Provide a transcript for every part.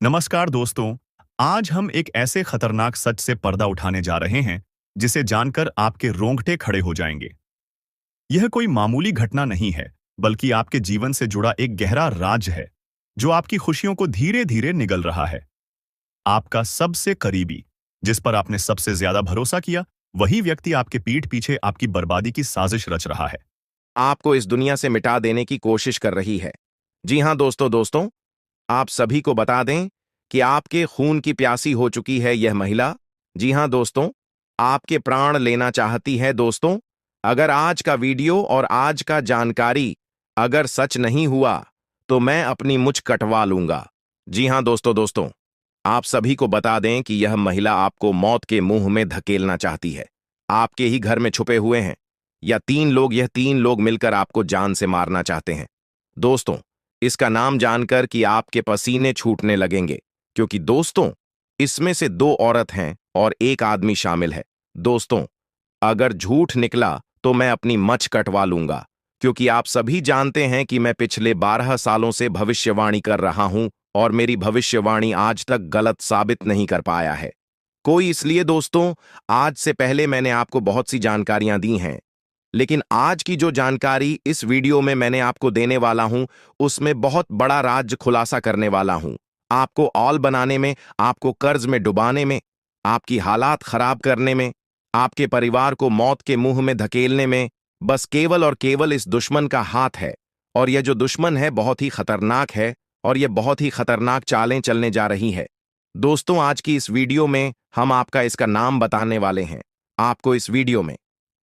नमस्कार दोस्तों। आज हम एक ऐसे खतरनाक सच से पर्दा उठाने जा रहे हैं जिसे जानकर आपके रोंगटे खड़े हो जाएंगे। यह कोई मामूली घटना नहीं है, बल्कि आपके जीवन से जुड़ा एक गहरा राज है जो आपकी खुशियों को धीरे धीरे निगल रहा है। आपका सबसे करीबी, जिस पर आपने सबसे ज्यादा भरोसा किया, वही व्यक्ति आपके पीठ पीछे आपकी बर्बादी की साजिश रच रहा है। आपको इस दुनिया से मिटा देने की कोशिश कर रही है। जी हां दोस्तों दोस्तों, आप सभी को बता दें कि आपके खून की प्यासी हो चुकी है यह महिला। जी हां दोस्तों, आपके प्राण लेना चाहती है दोस्तों। अगर आज का वीडियो और आज का जानकारी अगर सच नहीं हुआ तो मैं अपनी मुझ कटवा लूंगा। जी हां दोस्तों दोस्तों, आप सभी को बता दें कि यह महिला आपको मौत के मुंह में धकेलना चाहती है। आपके ही घर में छुपे हुए हैं या यह तीन लोग मिलकर आपको जान से मारना चाहते हैं। दोस्तों, इसका नाम जानकर कि आपके पसीने छूटने लगेंगे, क्योंकि दोस्तों, इसमें से दो औरत हैं और एक आदमी शामिल है। दोस्तों, अगर झूठ निकला तो मैं अपनी मच कटवा लूंगा, क्योंकि आप सभी जानते हैं कि मैं पिछले 12 सालों से भविष्यवाणी कर रहा हूं और मेरी भविष्यवाणी आज तक गलत साबित नहीं कर पाया है कोई। इसलिए दोस्तों, आज से पहले मैंने आपको बहुत सी जानकारियां दी हैं, लेकिन आज की जो जानकारी इस वीडियो में मैंने आपको देने वाला हूं, उसमें बहुत बड़ा राज खुलासा करने वाला हूं। आपको ऑल बनाने में, आपको कर्ज में डुबाने में, आपकी हालात खराब करने में, आपके परिवार को मौत के मुंह में धकेलने में बस केवल और केवल इस दुश्मन का हाथ है। और यह जो दुश्मन है बहुत ही खतरनाक है और यह बहुत ही खतरनाक चालें चलने जा रही है। दोस्तों, आज की इस वीडियो में हम आपका इसका नाम बताने वाले हैं। आपको इस वीडियो में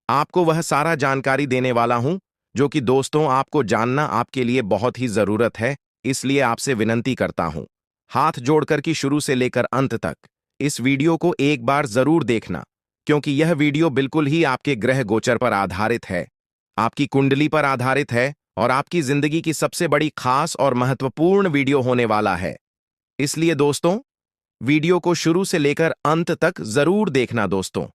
आपको वह सारा जानकारी देने वाला हूं जो कि दोस्तों आपको जानना आपके लिए बहुत ही जरूरत है। इसलिए आपसे विनती करता हूं, हाथ जोड़कर कि शुरू से लेकर अंत तक इस वीडियो को एक बार जरूर देखना, क्योंकि यह वीडियो बिल्कुल ही आपके ग्रह गोचर पर आधारित है, आपकी कुंडली पर आधारित है और आपकी जिंदगी की सबसे बड़ी खास और महत्वपूर्ण वीडियो होने वाला है। इसलिए दोस्तों, वीडियो को शुरू से लेकर अंत तक जरूर देखना। दोस्तों,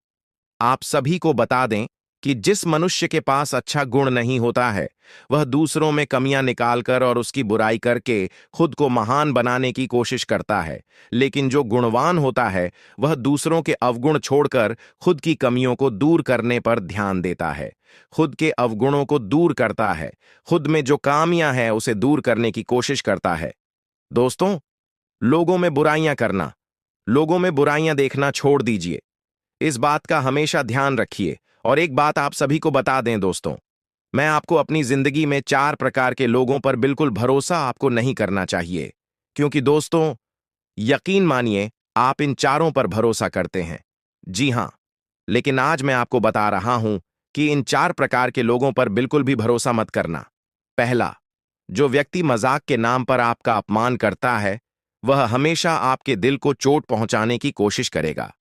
आप सभी को बता दें कि जिस मनुष्य के पास अच्छा गुण नहीं होता है, वह दूसरों में कमियां निकालकर और उसकी बुराई करके खुद को महान बनाने की कोशिश करता है। लेकिन जो गुणवान होता है, वह दूसरों के अवगुण छोड़कर खुद की कमियों को दूर करने पर ध्यान देता है, खुद के अवगुणों को दूर करता है, खुद में जो खामियां हैं उसे दूर करने की कोशिश करता है। दोस्तों, लोगों में बुराइयां करना, लोगों में बुराइयां देखना छोड़ दीजिए। इस बात का हमेशा ध्यान रखिए। और एक बात आप सभी को बता दें दोस्तों, मैं आपको अपनी जिंदगी में 4 प्रकार के लोगों पर बिल्कुल भरोसा आपको नहीं करना चाहिए, क्योंकि दोस्तों, यकीन मानिए आप इन चारों पर भरोसा करते हैं। जी हां, लेकिन आज मैं आपको बता रहा हूं कि इन 4 प्रकार के लोगों पर बिल्कुल भी भरोसा मत करना। पहला, जो व्यक्ति मजाक के नाम पर आपका अपमान करता है, वह हमेशा आपके दिल को चोट पहुंचाने की कोशिश करेगा।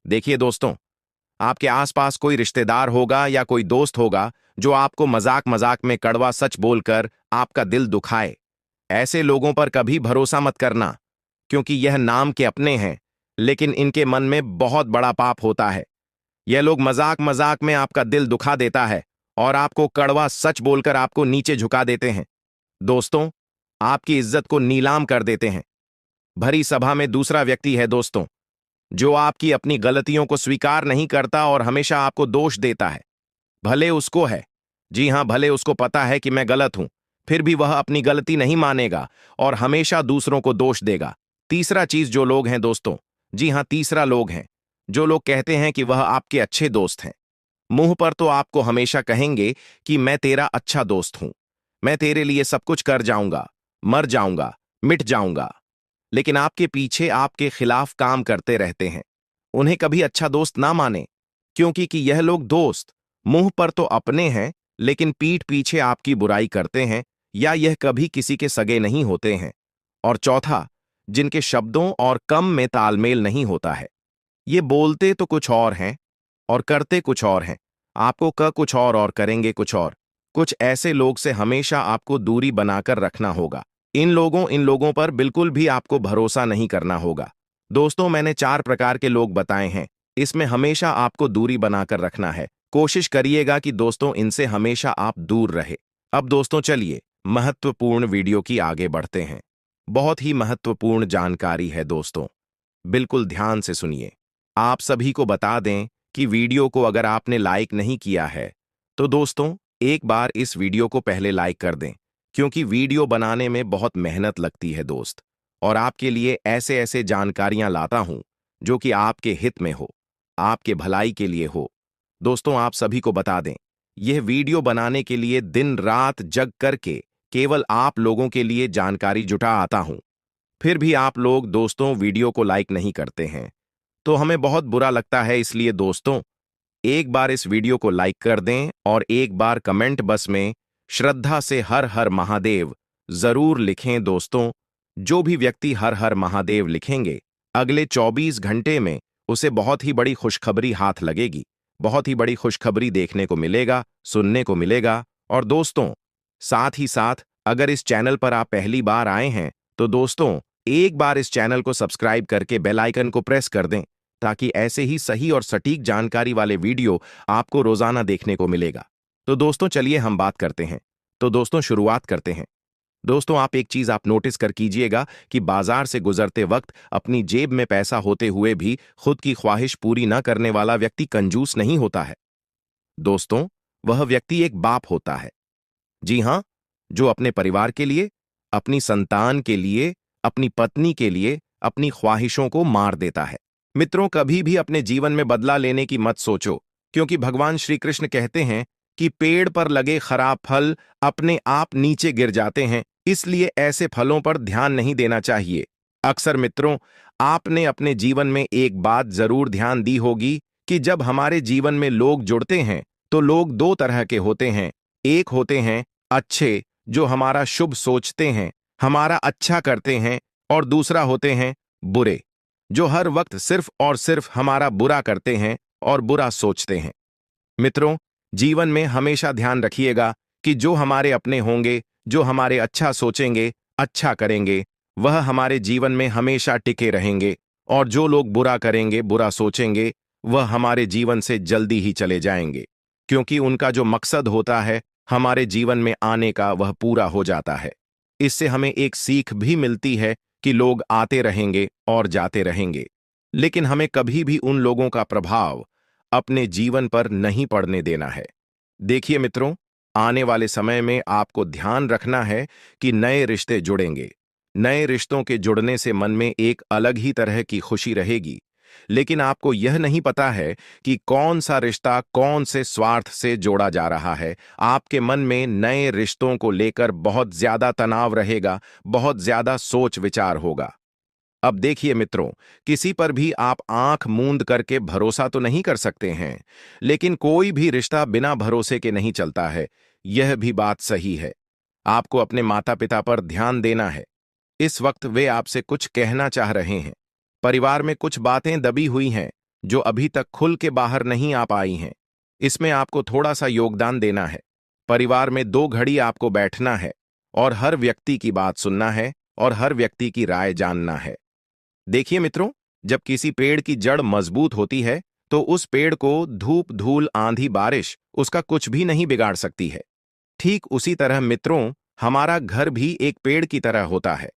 देखिए दोस्तों, आपके आसपास कोई रिश्तेदार होगा या कोई दोस्त होगा जो आपको मजाक मजाक में कड़वा सच बोलकर आपका दिल दुखाए। ऐसे लोगों पर कभी भरोसा मत करना, क्योंकि यह नाम के अपने हैं, लेकिन इनके मन में बहुत बड़ा पाप होता है। यह लोग मजाक मजाक में आपका दिल दुखा देता है और आपको कड़वा सच बोलकर आपको नीचे झुका देते हैं। दोस्तों, आपकी इज्जत को नीलाम कर देते हैं। भरी सभा में दूसरा व्यक्ति है दोस्तों, जो आपकी अपनी गलतियों को स्वीकार नहीं करता और हमेशा आपको दोष देता है। भले उसको है, जी हां, भले उसको पता है कि मैं गलत हूं, फिर भी वह अपनी गलती नहीं मानेगा और हमेशा दूसरों को दोष देगा। तीसरा चीज जो लोग हैं दोस्तों, जी हां, तीसरा लोग हैं जो लोग कहते हैं कि वह आपके अच्छे दोस्त हैं। मुंह पर तो आपको हमेशा कहेंगे कि मैं तेरा अच्छा दोस्त हूं, मैं तेरे लिए सब कुछ कर जाऊंगा, मर जाऊंगा, मिट जाऊंगा, लेकिन आपके पीछे आपके खिलाफ काम करते रहते हैं। उन्हें कभी अच्छा दोस्त ना माने, क्योंकि कि यह लोग दोस्त मुंह पर तो अपने हैं, लेकिन पीठ पीछे आपकी बुराई करते हैं, या यह कभी किसी के सगे नहीं होते हैं। और चौथा, जिनके शब्दों और कम में तालमेल नहीं होता है। ये बोलते तो कुछ और हैं और करते कुछ और हैं, आपको कुछ और करेंगे कुछ और। कुछ ऐसे लोग से हमेशा आपको दूरी बनाकर रखना होगा। इन लोगों पर बिल्कुल भी आपको भरोसा नहीं करना होगा। दोस्तों, मैंने 4 प्रकार के लोग बताए हैं, इसमें हमेशा आपको दूरी बनाकर रखना है। कोशिश करिएगा कि दोस्तों इनसे हमेशा आप दूर रहे। अब दोस्तों चलिए महत्वपूर्ण वीडियो की आगे बढ़ते हैं। बहुत ही महत्वपूर्ण जानकारी है दोस्तों, बिल्कुल ध्यान से सुनिए। आप सभी को बता दें कि वीडियो को अगर आपने लाइक नहीं किया है तो दोस्तों एक बार इस वीडियो को पहले लाइक कर दें, क्योंकि वीडियो बनाने में बहुत मेहनत लगती है दोस्त, और आपके लिए ऐसे ऐसे जानकारियां लाता हूं जो कि आपके हित में हो, आपके भलाई के लिए हो। दोस्तों आप सभी को बता दें, यह वीडियो बनाने के लिए दिन रात जग करके केवल आप लोगों के लिए जानकारी जुटा आता हूं। फिर भी आप लोग दोस्तों वीडियो को लाइक नहीं करते हैं, तो हमें बहुत बुरा लगता है। इसलिए दोस्तों एक बार इस वीडियो को लाइक कर दें और एक बार कमेंट बस में श्रद्धा से हर हर महादेव जरूर लिखें दोस्तों। जो भी व्यक्ति हर हर महादेव लिखेंगे, अगले 24 घंटे में उसे बहुत ही बड़ी खुशखबरी हाथ लगेगी, बहुत ही बड़ी खुशखबरी देखने को मिलेगा, सुनने को मिलेगा। और दोस्तों साथ ही साथ अगर इस चैनल पर आप पहली बार आए हैं तो दोस्तों एक बार इस चैनल को सब्सक्राइब करके बेल आइकन को प्रेस कर दें, ताकि ऐसे ही सही और सटीक जानकारी वाले वीडियो आपको रोजाना देखने को मिलेगा। तो दोस्तों चलिए हम बात करते हैं। तो दोस्तों शुरुआत करते हैं। दोस्तों आप एक चीज आप नोटिस कर कीजिएगा कि बाजार से गुजरते वक्त अपनी जेब में पैसा होते हुए भी खुद की ख्वाहिश पूरी न करने वाला व्यक्ति कंजूस नहीं होता है दोस्तों, वह व्यक्ति एक बाप होता है। जी हां, जो अपने परिवार के लिए, अपनी संतान के लिए, अपनी पत्नी के लिए अपनी ख्वाहिशों को मार देता है। मित्रों कभी भी अपने जीवन में बदला लेने की मत सोचो, क्योंकि भगवान श्री कृष्ण कहते हैं कि पेड़ पर लगे खराब फल अपने आप नीचे गिर जाते हैं, इसलिए ऐसे फलों पर ध्यान नहीं देना चाहिए। अक्सर मित्रों आपने अपने जीवन में एक बात जरूर ध्यान दी होगी कि जब हमारे जीवन में लोग जुड़ते हैं तो लोग दो तरह के होते हैं। एक होते हैं अच्छे, जो हमारा शुभ सोचते हैं, हमारा अच्छा करते हैं, और दूसरा होते हैं बुरे, जो हर वक्त सिर्फ और सिर्फ हमारा बुरा करते हैं और बुरा सोचते हैं। मित्रों जीवन में हमेशा ध्यान रखिएगा कि जो हमारे अपने होंगे, जो हमारे अच्छा सोचेंगे, अच्छा करेंगे, वह हमारे जीवन में हमेशा टिके रहेंगे, और जो लोग बुरा करेंगे, बुरा सोचेंगे, वह हमारे जीवन से जल्दी ही चले जाएंगे, क्योंकि उनका जो मकसद होता है हमारे जीवन में आने का वह पूरा हो जाता है। इससे हमें एक सीख भी मिलती है कि लोग आते रहेंगे और जाते रहेंगे, लेकिन हमें कभी भी उन लोगों का प्रभाव अपने जीवन पर नहीं पड़ने देना है। देखिए मित्रों, आने वाले समय में आपको ध्यान रखना है कि नए रिश्ते जुड़ेंगे। नए रिश्तों के जुड़ने से मन में एक अलग ही तरह की खुशी रहेगी, लेकिन आपको यह नहीं पता है कि कौन सा रिश्ता कौन से स्वार्थ से जोड़ा जा रहा है। आपके मन में नए रिश्तों को लेकर बहुत ज्यादा तनाव रहेगा, बहुत ज्यादा सोच विचार होगा। अब देखिए मित्रों, किसी पर भी आप आंख मूंद करके भरोसा तो नहीं कर सकते हैं, लेकिन कोई भी रिश्ता बिना भरोसे के नहीं चलता है, यह भी बात सही है। आपको अपने माता पिता पर ध्यान देना है। इस वक्त वे आपसे कुछ कहना चाह रहे हैं। परिवार में कुछ बातें दबी हुई हैं जो अभी तक खुल के बाहर नहीं आ पाई हैं। इसमें आपको थोड़ा सा योगदान देना है। परिवार में 2 घड़ी आपको बैठना है और हर व्यक्ति की बात सुनना है और हर व्यक्ति की राय जानना है। देखिए मित्रों, जब किसी पेड़ की जड़ मजबूत होती है तो उस पेड़ को धूप धूल आंधी बारिश उसका कुछ भी नहीं बिगाड़ सकती है। ठीक उसी तरह मित्रों हमारा घर भी एक पेड़ की तरह होता है।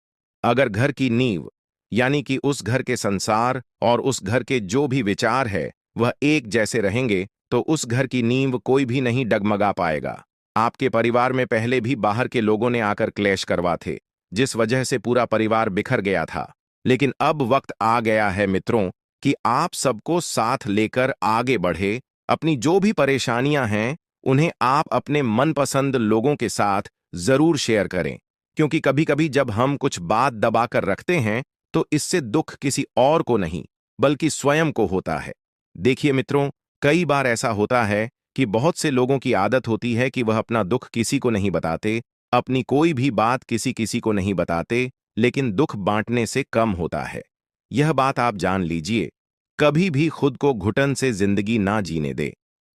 अगर घर की नींव, यानी कि उस घर के संसार और उस घर के जो भी विचार है वह एक जैसे रहेंगे, तो उस घर की नींव कोई भी नहीं डगमगा पाएगा। आपके परिवार में पहले भी बाहर के लोगों ने आकर क्लेश करवा थे, जिस वजह से पूरा परिवार बिखर गया था। लेकिन अब वक्त आ गया है मित्रों कि आप सबको साथ लेकर आगे बढ़े। अपनी जो भी परेशानियां हैं उन्हें आप अपने मनपसंद लोगों के साथ जरूर शेयर करें, क्योंकि कभी कभी जब हम कुछ बात दबाकर रखते हैं तो इससे दुख किसी और को नहीं बल्कि स्वयं को होता है। देखिए मित्रों, कई बार ऐसा होता है कि बहुत से लोगों की आदत होती है कि वह अपना दुख किसी को नहीं बताते, अपनी कोई भी बात किसी किसी को नहीं बताते, लेकिन दुख बांटने से कम होता है। यह बात आप जान लीजिए, कभी भी खुद को घुटन से जिंदगी ना जीने दे।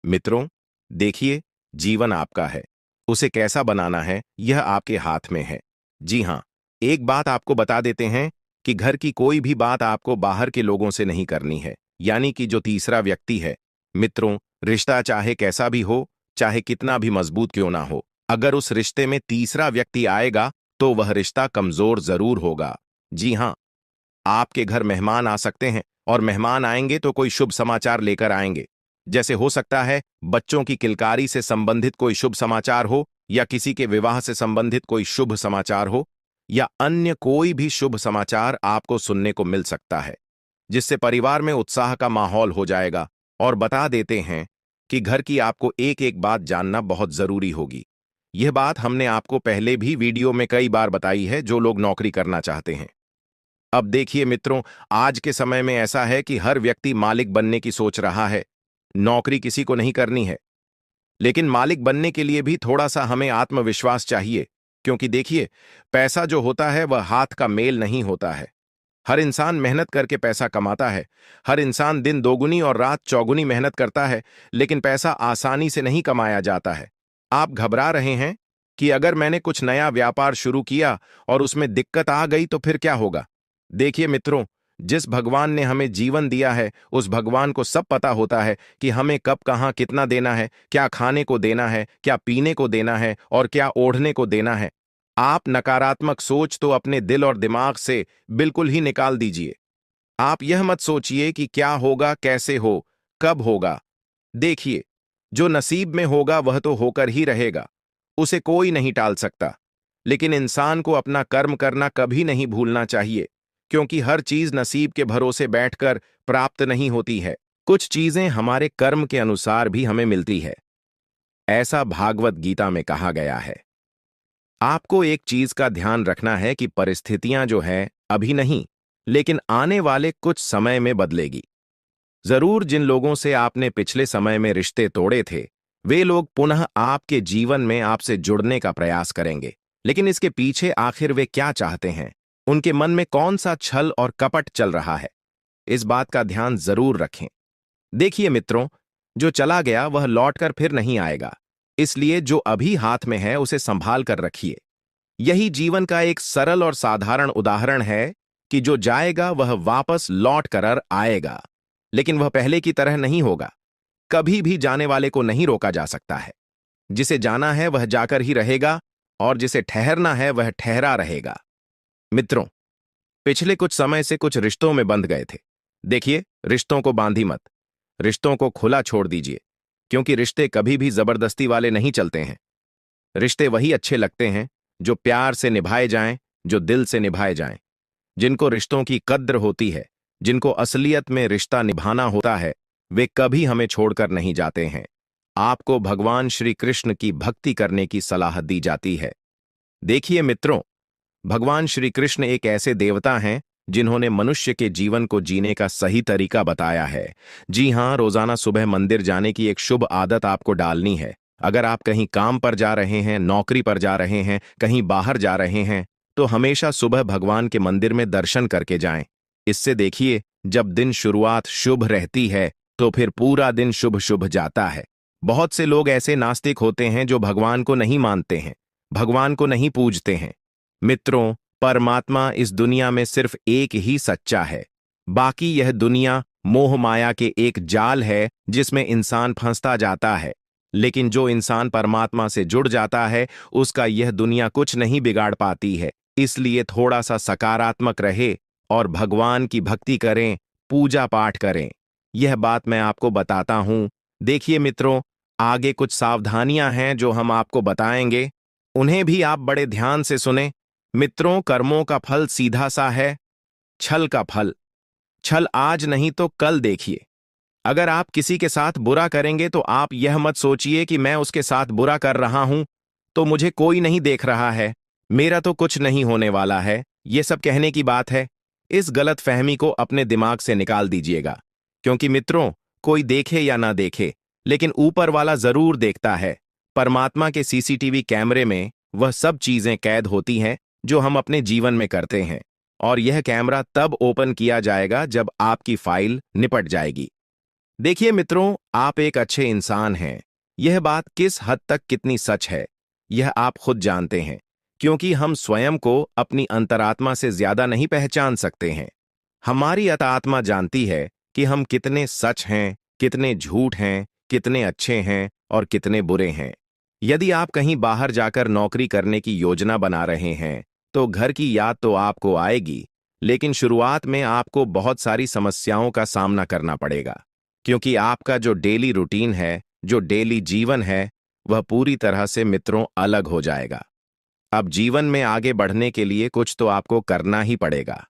मित्रों देखिए, जीवन आपका है, उसे कैसा बनाना है यह आपके हाथ में है। जी हां, एक बात आपको बता देते हैं कि घर की कोई भी बात आपको बाहर के लोगों से नहीं करनी है, यानी कि जो तीसरा व्यक्ति है। मित्रों रिश्ता चाहे कैसा भी हो, चाहे कितना भी मजबूत क्यों ना हो, अगर उस रिश्ते में तीसरा व्यक्ति आएगा तो वह रिश्ता कमजोर जरूर होगा। जी हाँ, आपके घर मेहमान आ सकते हैं, और मेहमान आएंगे तो कोई शुभ समाचार लेकर आएंगे। जैसे हो सकता है बच्चों की किलकारी से संबंधित कोई शुभ समाचार हो, या किसी के विवाह से संबंधित कोई शुभ समाचार हो, या अन्य कोई भी शुभ समाचार आपको सुनने को मिल सकता है, जिससे परिवार में उत्साह का माहौल हो जाएगा। और बता देते हैं कि घर की आपको एक एक बात जानना बहुत जरूरी होगी। यह बात हमने आपको पहले भी वीडियो में कई बार बताई है, जो लोग नौकरी करना चाहते हैं। अब देखिए मित्रों, आज के समय में ऐसा है कि हर व्यक्ति मालिक बनने की सोच रहा है। नौकरी किसी को नहीं करनी है, लेकिन मालिक बनने के लिए भी थोड़ा सा हमें आत्मविश्वास चाहिए। क्योंकि देखिए, पैसा जो होता है वह हाथ का मेल नहीं होता है। हर इंसान मेहनत करके पैसा कमाता है। हर इंसान दिन दोगुनी और रात चौगुनी मेहनत करता है, लेकिन पैसा आसानी से नहीं कमाया जाता है। आप घबरा रहे हैं कि अगर मैंने कुछ नया व्यापार शुरू किया और उसमें दिक्कत आ गई तो फिर क्या होगा? देखिए मित्रों, जिस भगवान ने हमें जीवन दिया है, उस भगवान को सब पता होता है कि हमें कब कहाँ कितना देना है, क्या खाने को देना है, क्या पीने को देना है और क्या ओढ़ने को देना है। आप नकारात्मक सोच तो अपने दिल और दिमाग से बिल्कुल ही निकाल दीजिए। आप यह मत सोचिए कि क्या होगा, कैसे हो, कब होगा। देखिए, जो नसीब में होगा वह तो होकर ही रहेगा, उसे कोई नहीं टाल सकता। लेकिन इंसान को अपना कर्म करना कभी नहीं भूलना चाहिए, क्योंकि हर चीज नसीब के भरोसे बैठकर प्राप्त नहीं होती है। कुछ चीजें हमारे कर्म के अनुसार भी हमें मिलती है। ऐसा भागवत गीता में कहा गया है। आपको एक चीज का ध्यान रखना है कि परिस्थितियां जो है अभी नहीं, लेकिन आने वाले कुछ समय में बदलेगी। जरूर जिन लोगों से आपने पिछले समय में रिश्ते तोड़े थे, वे लोग पुनः आपके जीवन में आपसे जुड़ने का प्रयास करेंगे। लेकिन इसके पीछे आखिर वे क्या चाहते हैं? उनके मन में कौन सा छल और कपट चल रहा है? इस बात का ध्यान जरूर रखें। देखिए मित्रों, जो चला गया वह लौटकर फिर नहीं आएगा, इसलिए जो अभी हाथ में है उसे संभाल कर रखिए। यही जीवन का एक सरल और साधारण उदाहरण है कि जो जाएगा वह वापस लौट कर आएगा, लेकिन वह पहले की तरह नहीं होगा। कभी भी जाने वाले को नहीं रोका जा सकता है। जिसे जाना है वह जाकर ही रहेगा, और जिसे ठहरना है वह ठहरा रहेगा। मित्रों, पिछले कुछ समय से कुछ रिश्तों में बंध गए थे। देखिए, रिश्तों को बांधी मत, रिश्तों को खुला छोड़ दीजिए, क्योंकि रिश्ते कभी भी जबरदस्ती वाले नहीं चलते हैं। रिश्ते वही अच्छे लगते हैं जो प्यार से निभाए जाएं, जो दिल से निभाए जाएं, जिनको रिश्तों की कद्र होती है, जिनको असलियत में रिश्ता निभाना होता है, वे कभी हमें छोड़कर नहीं जाते हैं। आपको भगवान श्री कृष्ण की भक्ति करने की सलाह दी जाती है। देखिए मित्रों, भगवान श्री कृष्ण एक ऐसे देवता हैं जिन्होंने मनुष्य के जीवन को जीने का सही तरीका बताया है। जी हां, रोजाना सुबह मंदिर जाने की एक शुभ आदत आपको डालनी है। अगर आप कहीं काम पर जा रहे हैं, नौकरी पर जा रहे हैं, कहीं बाहर जा रहे हैं, तो हमेशा सुबह भगवान के मंदिर में दर्शन करके जाएं। इससे देखिए, जब दिन शुरुआत शुभ रहती है तो फिर पूरा दिन शुभ शुभ जाता है। बहुत से लोग ऐसे नास्तिक होते हैं जो भगवान को नहीं मानते हैं, भगवान को नहीं पूजते हैं। मित्रों, परमात्मा इस दुनिया में सिर्फ एक ही सच्चा है। बाकी यह दुनिया मोह माया के एक जाल है जिसमें इंसान फंसता जाता है। लेकिन जो इंसान परमात्मा से जुड़ जाता है, उसका यह दुनिया कुछ नहीं बिगाड़ पाती है। इसलिए थोड़ा सा सकारात्मक रहे और भगवान की भक्ति करें, पूजा पाठ करें। यह बात मैं आपको बताता हूं। देखिए मित्रों, आगे कुछ सावधानियां हैं जो हम आपको बताएंगे, उन्हें भी आप बड़े ध्यान से सुने। मित्रों, कर्मों का फल सीधा सा है, छल का फल। छल आज नहीं तो कल देखिए। अगर आप किसी के साथ बुरा करेंगे तो आप यह मत सोचिए कि मैं उसके साथ बुरा कर रहा हूं तो मुझे कोई नहीं देख रहा है, मेरा तो कुछ नहीं होने वाला है, ये सब कहने की बात है। इस गलत फहमी को अपने दिमाग से निकाल दीजिएगा। क्योंकि मित्रों, कोई देखे या ना देखे, लेकिन ऊपर वाला जरूर देखता है। परमात्मा के सीसीटीवी कैमरे में वह सब चीजें कैद होती हैं जो हम अपने जीवन में करते हैं, और यह कैमरा तब ओपन किया जाएगा जब आपकी फाइल निपट जाएगी। देखिए मित्रों, आप एक अच्छे इंसान हैं। यह बात किस हद तक कितनी सच है, यह आप खुद जानते हैं, क्योंकि हम स्वयं को अपनी अंतरात्मा से ज्यादा नहीं पहचान सकते हैं। हमारी अंतरात्मा जानती है कि हम कितने सच हैं, कितने झूठ हैं, कितने अच्छे हैं और कितने बुरे हैं। यदि आप कहीं बाहर जाकर नौकरी करने की योजना बना रहे हैं तो घर की याद तो आपको आएगी, लेकिन शुरुआत में आपको बहुत सारी समस्याओं का सामना करना पड़ेगा, क्योंकि आपका जो डेली रूटीन है, जो डेली जीवन है, वह पूरी तरह से मित्रों अलग हो जाएगा। अब जीवन में आगे बढ़ने के लिए कुछ तो आपको करना ही पड़ेगा।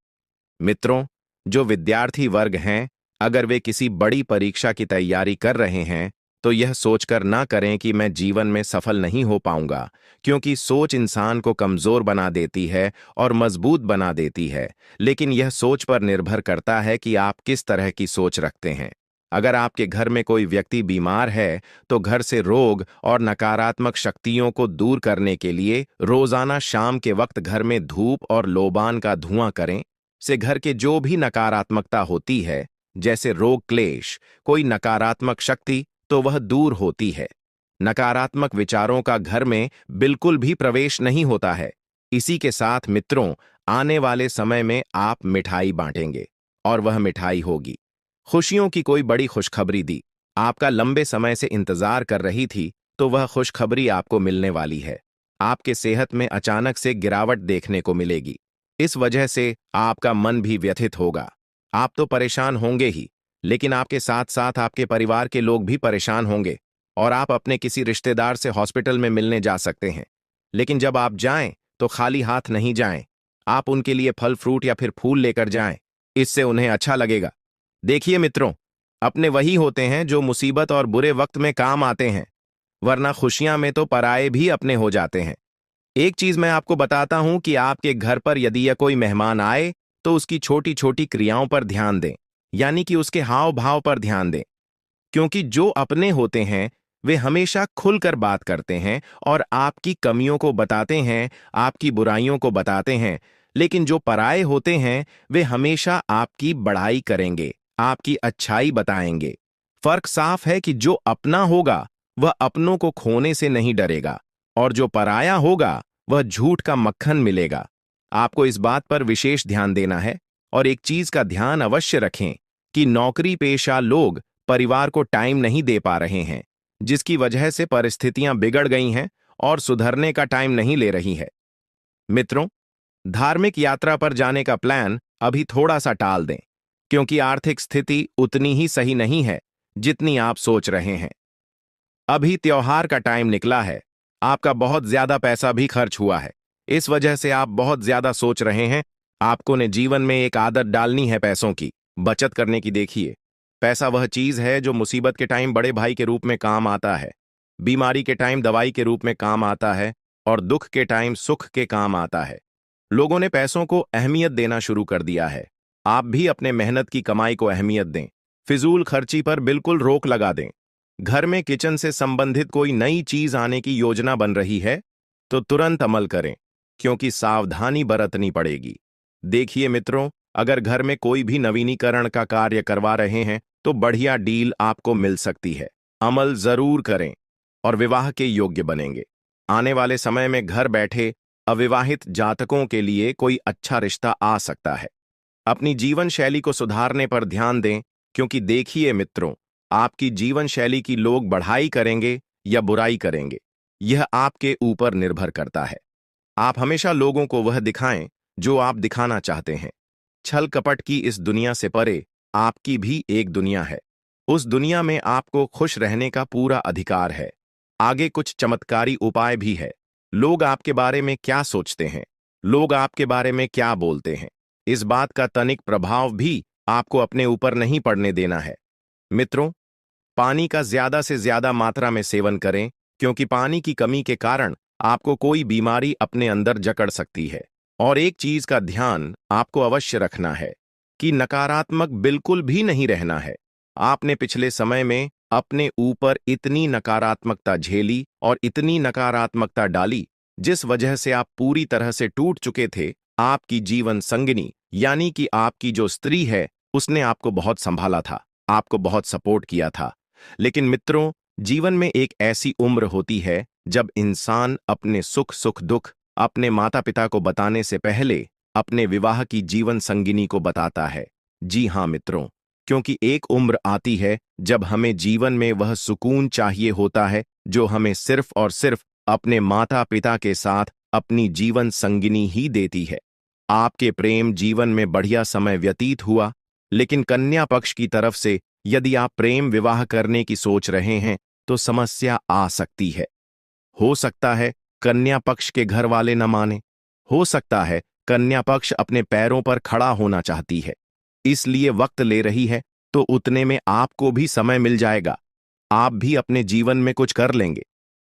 मित्रों, जो विद्यार्थी वर्ग हैं, अगर वे किसी बड़ी परीक्षा की तैयारी कर रहे हैं तो यह सोचकर ना करें कि मैं जीवन में सफल नहीं हो पाऊंगा, क्योंकि सोच इंसान को कमजोर बना देती है और मजबूत बना देती है, लेकिन यह सोच पर निर्भर करता है कि आप किस तरह की सोच रखते हैं। अगर आपके घर में कोई व्यक्ति बीमार है तो घर से रोग और नकारात्मक शक्तियों को दूर करने के लिए रोजाना शाम के वक्त घर में धूप और लोबान का धुआं करें। से घर के जो भी नकारात्मकता होती है, जैसे रोग क्लेश, कोई नकारात्मक शक्ति, तो वह दूर होती है। नकारात्मक विचारों का घर में बिल्कुल भी प्रवेश नहीं होता है। इसी के साथ मित्रों, आने वाले समय में आप मिठाई बांटेंगे और वह मिठाई होगी खुशियों की कोई बड़ी खुशखबरी दी। आपका लंबे समय से इंतजार कर रही थी तो वह खुशखबरी आपको मिलने वाली है। आपके सेहत में अचानक से गिरावट देखने को मिलेगी। इस वजह से आपका मन भी व्यथित होगा। आप तो परेशान होंगे ही, लेकिन आपके साथ साथ आपके परिवार के लोग भी परेशान होंगे और आप अपने किसी रिश्तेदार से हॉस्पिटल में मिलने जा सकते हैं। लेकिन जब आप जाएं तो खाली हाथ नहीं जाएं। आप उनके लिए फल फ्रूट या फिर फूल लेकर जाएं। इससे उन्हें अच्छा लगेगा। देखिए मित्रों, अपने वही होते हैं जो मुसीबत और बुरे वक्त में काम आते हैं, वरना खुशियां में तो पराये भी अपने हो जाते हैं। एक चीज मैं आपको बताता हूं कि आपके घर पर यदि यह कोई मेहमान आए तो उसकी छोटी छोटी क्रियाओं पर ध्यान दें, यानी कि उसके हाव भाव पर ध्यान दें, क्योंकि जो अपने होते हैं वे हमेशा खुलकर बात करते हैं और आपकी कमियों को बताते हैं, आपकी बुराइयों को बताते हैं। लेकिन जो पराये होते हैं वे हमेशा आपकी बड़ाई करेंगे, आपकी अच्छाई बताएंगे। फर्क साफ है कि जो अपना होगा वह अपनों को खोने से नहीं डरेगा, और जो पराया होगा वह झूठ का मक्खन मिलेगा। आपको इस बात पर विशेष ध्यान देना है। और एक चीज का ध्यान अवश्य रखें कि नौकरी पेशा लोग परिवार को टाइम नहीं दे पा रहे हैं, जिसकी वजह से परिस्थितियां बिगड़ गई हैं और सुधरने का टाइम नहीं ले रही है। मित्रों, धार्मिक यात्रा पर जाने का प्लान अभी थोड़ा सा टाल दें, क्योंकि आर्थिक स्थिति उतनी ही सही नहीं है जितनी आप सोच रहे हैं। अभी त्योहार का टाइम निकला है, आपका बहुत ज्यादा पैसा भी खर्च हुआ है। इस वजह से आप बहुत ज्यादा सोच रहे हैं। आपको ने जीवन में एक आदत डालनी है पैसों की, बचत करने की। देखिए, पैसा वह चीज है जो मुसीबत के टाइम बड़े भाई के रूप में काम आता है, बीमारी के टाइम दवाई के रूप में काम आता है और दुख के टाइम सुख के काम आता है। लोगों ने पैसों को अहमियत देना शुरू कर दिया है। आप भी अपने मेहनत की कमाई को अहमियत दें। फिजूल खर्ची पर बिल्कुल रोक लगा दें। घर में किचन से संबंधित कोई नई चीज आने की योजना बन रही है तो तुरंत अमल करें, क्योंकि सावधानी बरतनी पड़ेगी। देखिए मित्रों, अगर घर में कोई भी नवीनीकरण का कार्य करवा रहे हैं तो बढ़िया डील आपको मिल सकती है। अमल जरूर करें और विवाह के योग्य बनेंगे। आने वाले समय में घर बैठे अविवाहित जातकों के लिए कोई अच्छा रिश्ता आ सकता है। अपनी जीवन शैली को सुधारने पर ध्यान दें, क्योंकि देखिए मित्रों, आपकी जीवन शैली की लोग बढ़ाई करेंगे या बुराई करेंगे, यह आपके ऊपर निर्भर करता है। आप हमेशा लोगों को वह दिखाएं जो आप दिखाना चाहते हैं। छल कपट की इस दुनिया से परे आपकी भी एक दुनिया है। उस दुनिया में आपको खुश रहने का पूरा अधिकार है। आगे कुछ चमत्कारी उपाय भी है। लोग आपके बारे में क्या सोचते हैं, लोग आपके बारे में क्या बोलते हैं, इस बात का तनिक प्रभाव भी आपको अपने ऊपर नहीं पड़ने देना है। मित्रों, पानी का ज्यादा से ज्यादा मात्रा में सेवन करें, क्योंकि पानी की कमी के कारण आपको कोई बीमारी अपने अंदर जकड़ सकती है। और एक चीज का ध्यान आपको अवश्य रखना है कि नकारात्मक बिल्कुल भी नहीं रहना है। आपने पिछले समय में अपने ऊपर इतनी नकारात्मकता झेली और इतनी नकारात्मकता डाली, जिस वजह से आप पूरी तरह से टूट चुके थे। आपकी जीवन संगिनी, यानी कि आपकी जो स्त्री है, उसने आपको बहुत संभाला था, आपको बहुत सपोर्ट किया था। लेकिन मित्रों, जीवन में एक ऐसी उम्र होती है जब इंसान अपने सुख सुख दुख अपने माता पिता को बताने से पहले अपने विवाह की जीवन संगिनी को बताता है। जी हाँ मित्रों, क्योंकि एक उम्र आती है जब हमें जीवन में वह सुकून चाहिए होता है जो हमें सिर्फ और सिर्फ अपने माता पिता के साथ अपनी जीवन संगिनी ही देती है। आपके प्रेम जीवन में बढ़िया समय व्यतीत हुआ, लेकिन कन्या पक्ष की तरफ से यदि आप प्रेम विवाह करने की सोच रहे हैं तो समस्या आ सकती है। हो सकता है कन्या पक्ष के घर वाले न माने, हो सकता है कन्या पक्ष अपने पैरों पर खड़ा होना चाहती है, इसलिए वक्त ले रही है, तो उतने में आपको भी समय मिल जाएगा। आप भी अपने जीवन में कुछ कर लेंगे।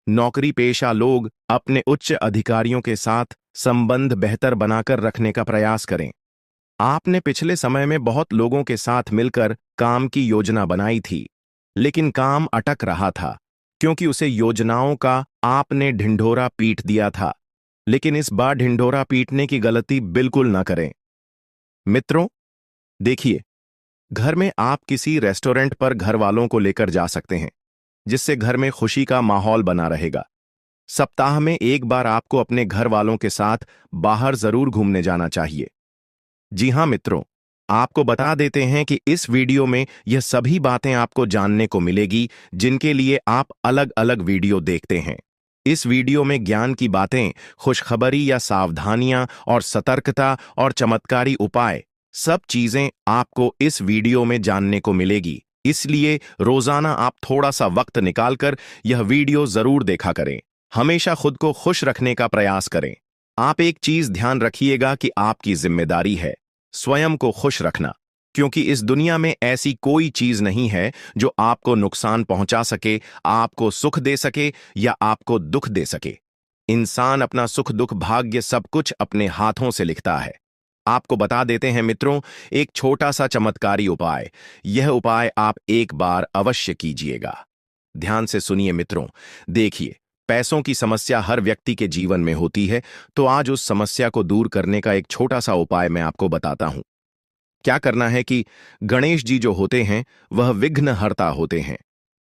नौकरी पेशा लोग अपने उच्च अधिकारियों के साथ संबंध बेहतर बनाकर रखने का प्रयास करें। आपने पिछले समय में बहुत लोगों के साथ मिलकर काम की योजना बनाई थी, लेकिन काम अटक रहा था क्योंकि उसे योजनाओं का आपने ढिंढोरा पीट दिया था। लेकिन इस बार ढिंढोरा पीटने की गलती बिल्कुल ना करें। मित्रों, देखिए, घर में आप किसी रेस्टोरेंट पर घर वालों को लेकर जा सकते हैं, जिससे घर में खुशी का माहौल बना रहेगा। सप्ताह में एक बार आपको अपने घर वालों के साथ बाहर जरूर घूमने जाना चाहिए। जी हां मित्रों, आपको बता देते हैं कि इस वीडियो में यह सभी बातें आपको जानने को मिलेगी जिनके लिए आप अलग अलग वीडियो देखते हैं। इस वीडियो में ज्ञान की बातें, खुशखबरी या सावधानियां और सतर्कता और चमत्कारी उपाय, सब चीजें आपको इस वीडियो में जानने को मिलेगी। इसलिए रोजाना आप थोड़ा सा वक्त निकालकर यह वीडियो जरूर देखा करें। हमेशा खुद को खुश रखने का प्रयास करें। आप एक चीज ध्यान रखिएगा कि आपकी जिम्मेदारी है स्वयं को खुश रखना, क्योंकि इस दुनिया में ऐसी कोई चीज नहीं है जो आपको नुकसान पहुंचा सके, आपको सुख दे सके या आपको दुख दे सके। इंसान अपना सुख दुख भाग्य सब कुछ अपने हाथों से लिखता है। आपको बता देते हैं मित्रों, एक छोटा सा चमत्कारी उपाय। यह उपाय आप एक बार अवश्य कीजिएगा। ध्यान से सुनिए मित्रों। देखिए, पैसों की समस्या हर व्यक्ति के जीवन में होती है, तो आज उस समस्या को दूर करने का एक छोटा सा उपाय मैं आपको बताता हूं। क्या करना है कि गणेश जी जो होते हैं वह विघ्नहर्ता होते हैं।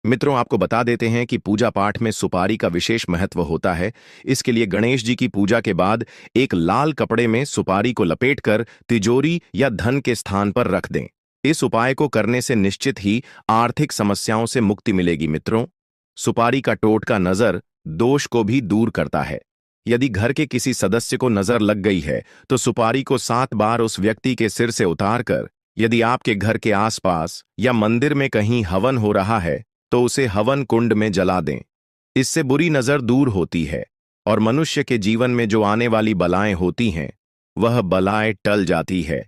मित्रों, आपको बता देते हैं कि पूजा पाठ में सुपारी का विशेष महत्व होता है। इसके लिए गणेश जी की पूजा के बाद एक लाल कपड़े में सुपारी को लपेटकर तिजोरी या धन के स्थान पर रख दें। इस उपाय को करने से निश्चित ही आर्थिक समस्याओं से मुक्ति मिलेगी। मित्रों, सुपारी का टोटका नजर दोष को भी दूर करता है। यदि घर के किसी सदस्य को नजर लग गई है तो सुपारी को 7 बार उस व्यक्ति के सिर से उतारकर, यदि आपके घर के आसपास या मंदिर में कहीं हवन हो रहा है तो उसे हवन कुंड में जला दें। इससे बुरी नजर दूर होती है और मनुष्य के जीवन में जो आने वाली बलाएं होती हैं वह बलाएं टल जाती है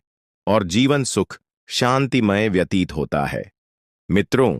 और जीवन सुख शांतिमय व्यतीत होता है। मित्रों,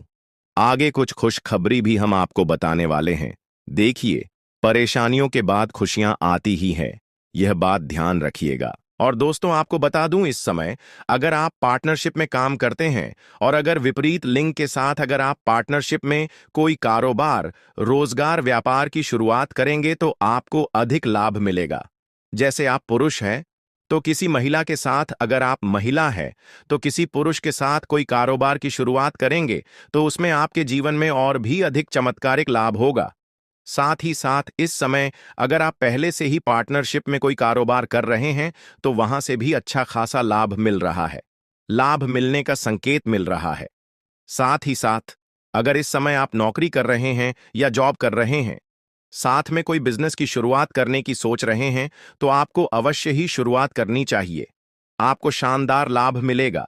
आगे कुछ खुशखबरी भी हम आपको बताने वाले हैं। देखिए, परेशानियों के बाद खुशियां आती ही हैं, यह बात ध्यान रखिएगा। और दोस्तों, आपको बता दूं, इस समय अगर आप पार्टनरशिप में काम करते हैं और अगर विपरीत लिंग के साथ अगर आप पार्टनरशिप में कोई कारोबार, रोजगार, व्यापार की शुरुआत करेंगे तो आपको अधिक लाभ मिलेगा। जैसे आप पुरुष हैं तो किसी महिला के साथ, अगर आप महिला हैं तो किसी पुरुष के साथ कोई कारोबार की शुरुआत करेंगे तो उसमें आपके जीवन में और भी अधिक चमत्कारिक लाभ होगा। साथ ही साथ इस समय अगर आप पहले से ही पार्टनरशिप में कोई कारोबार कर रहे हैं तो वहां से भी अच्छा खासा लाभ मिल रहा है, लाभ मिलने का संकेत मिल रहा है। साथ ही साथ अगर इस समय आप नौकरी कर रहे हैं या जॉब कर रहे हैं, साथ में कोई बिजनेस की शुरुआत करने की सोच रहे हैं, तो आपको अवश्य ही शुरुआत करनी चाहिए। आपको शानदार लाभ मिलेगा।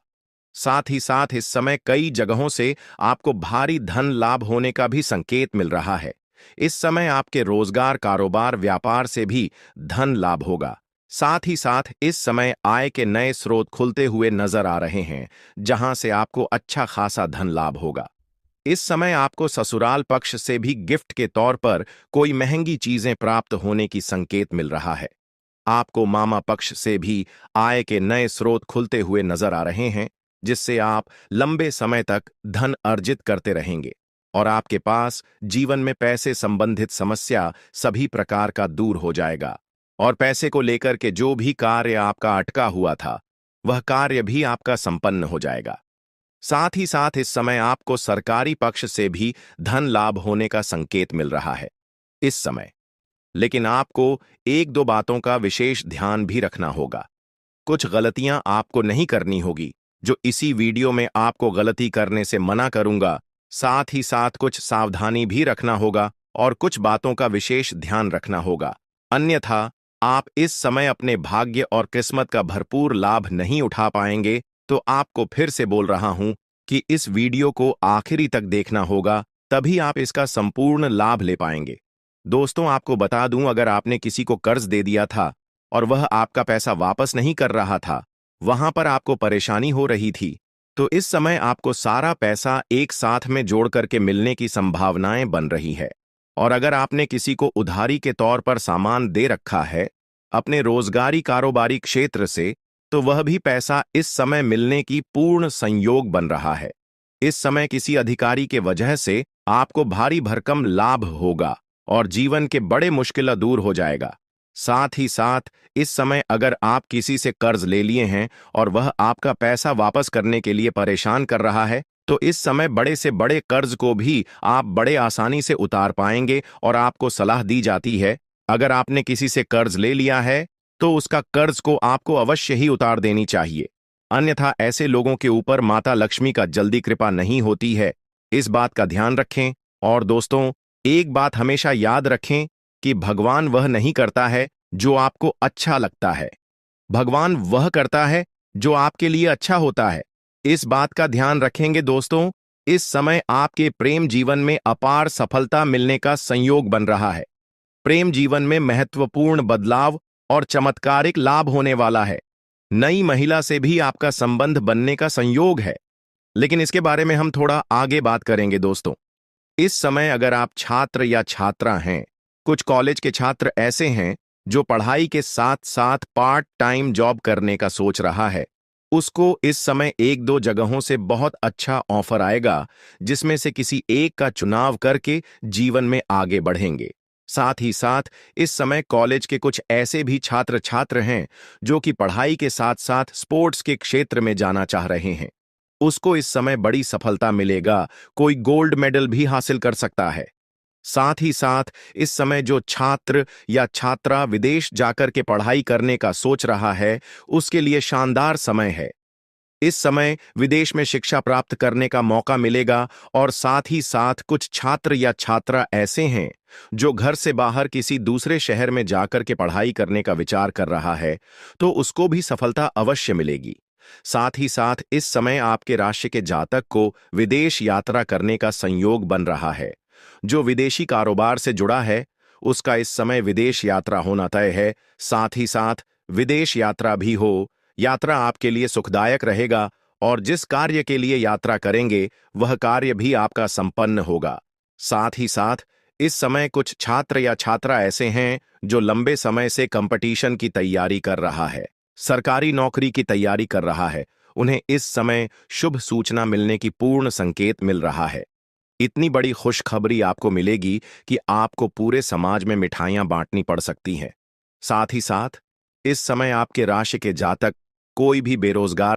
साथ ही साथ इस समय कई जगहों से आपको भारी धन लाभ होने का भी संकेत मिल रहा है। इस समय आपके रोजगार, कारोबार, व्यापार से भी धन लाभ होगा। साथ ही साथ इस समय आय के नए स्रोत खुलते हुए नजर आ रहे हैं, जहां से आपको अच्छा खासा धन लाभ होगा। इस समय आपको ससुराल पक्ष से भी गिफ्ट के तौर पर कोई महंगी चीजें प्राप्त होने की संकेत मिल रहा है। आपको मामा पक्ष से भी आय के नए स्रोत खुलते हुए नजर आ रहे हैं, जिससे आप लंबे समय तक धन अर्जित करते रहेंगे और आपके पास जीवन में पैसे संबंधित समस्या सभी प्रकार का दूर हो जाएगा और पैसे को लेकर के जो भी कार्य आपका अटका हुआ था वह कार्य भी आपका संपन्न हो जाएगा। साथ ही साथ इस समय आपको सरकारी पक्ष से भी धन लाभ होने का संकेत मिल रहा है इस समय। लेकिन आपको 1-2 बातों का विशेष ध्यान भी रखना होगा। कुछ गलतियां आपको नहीं करनी होगी, जो इसी वीडियो में आपको गलती करने से मना करूंगा। साथ ही साथ कुछ सावधानी भी रखना होगा और कुछ बातों का विशेष ध्यान रखना होगा, अन्यथा आप इस समय अपने भाग्य और किस्मत का भरपूर लाभ नहीं उठा पाएंगे। तो आपको फिर से बोल रहा हूं कि इस वीडियो को आखिरी तक देखना होगा, तभी आप इसका संपूर्ण लाभ ले पाएंगे। दोस्तों, आपको बता दूं, अगर आपने किसी को कर्ज दे दिया था और वह आपका पैसा वापस नहीं कर रहा था, वहां पर आपको परेशानी हो रही थी, तो इस समय आपको सारा पैसा एक साथ में जोड़ करके मिलने की संभावनाएं बन रही है। और अगर आपने किसी को उधारी के तौर पर सामान दे रखा है अपने रोजगारी कारोबारी क्षेत्र से, तो वह भी पैसा इस समय मिलने की पूर्ण संयोग बन रहा है। इस समय किसी अधिकारी के वजह से आपको भारी भरकम लाभ होगा और जीवन के बड़े मुश्किल दूर हो जाएगा। साथ ही साथ इस समय अगर आप किसी से कर्ज ले लिए हैं और वह आपका पैसा वापस करने के लिए परेशान कर रहा है, तो इस समय बड़े से बड़े कर्ज को भी आप बड़े आसानी से उतार पाएंगे। और आपको सलाह दी जाती है, अगर आपने किसी से कर्ज ले लिया है तो उसका कर्ज को आपको अवश्य ही उतार देनी चाहिए, अन्यथा ऐसे लोगों के ऊपर माता लक्ष्मी का जल्दी कृपा नहीं होती है। इस बात का ध्यान रखें। और दोस्तों, एक बात हमेशा याद रखें कि भगवान वह नहीं करता है जो आपको अच्छा लगता है, भगवान वह करता है जो आपके लिए अच्छा होता है। इस बात का ध्यान रखेंगे दोस्तों। इस समय आपके प्रेम जीवन में अपार सफलता मिलने का संयोग बन रहा है। प्रेम जीवन में महत्वपूर्ण बदलाव और चमत्कारिक लाभ होने वाला है। नई महिला से भी आपका संबंध बनने का संयोग है, लेकिन इसके बारे में हम थोड़ा आगे बात करेंगे दोस्तों। इस समय अगर आप छात्र या छात्रा हैं, कुछ कॉलेज के छात्र ऐसे हैं जो पढ़ाई के साथ साथ पार्ट टाइम जॉब करने का सोच रहा है, उसको इस समय एक दो जगहों से बहुत अच्छा ऑफर आएगा, जिसमें से किसी एक का चुनाव करके जीवन में आगे बढ़ेंगे। साथ ही साथ इस समय कॉलेज के कुछ ऐसे भी छात्र छात्र हैं जो कि पढ़ाई के साथ साथ स्पोर्ट्स के क्षेत्र में जाना चाह रहे हैं, उसको इस समय बड़ी सफलता मिलेगा, कोई गोल्ड मेडल भी हासिल कर सकता है। साथ ही साथ इस समय जो छात्र या छात्रा विदेश जाकर के पढ़ाई करने का सोच रहा है, उसके लिए शानदार समय है। इस समय विदेश में शिक्षा प्राप्त करने का मौका मिलेगा। और साथ ही साथ कुछ छात्र या छात्रा ऐसे हैं जो घर से बाहर किसी दूसरे शहर में जाकर के पढ़ाई करने का विचार कर रहा है, तो उसको भी सफलता अवश्य मिलेगी। साथ ही साथ इस समय आपके राशि के जातक को विदेश यात्रा करने का संयोग बन रहा है। जो विदेशी कारोबार से जुड़ा है, उसका इस समय विदेश यात्रा होना तय है। साथ ही साथ विदेश यात्रा भी हो, यात्रा आपके लिए सुखदायक रहेगा और जिस कार्य के लिए यात्रा करेंगे वह कार्य भी आपका संपन्न होगा। साथ ही साथ इस समय कुछ छात्र या छात्रा ऐसे हैं जो लंबे समय से कंपटीशन की तैयारी कर रहा है, सरकारी नौकरी की तैयारी कर रहा है, उन्हें इस समय शुभ सूचना मिलने की पूर्ण संकेत मिल रहा है। इतनी बड़ी खुशखबरी आपको मिलेगी कि आपको पूरे समाज में मिठाइयां बांटनी पड़ सकती हैं। साथ ही साथ इस समय आपके राशि के जातक कोई भी बेरोजगार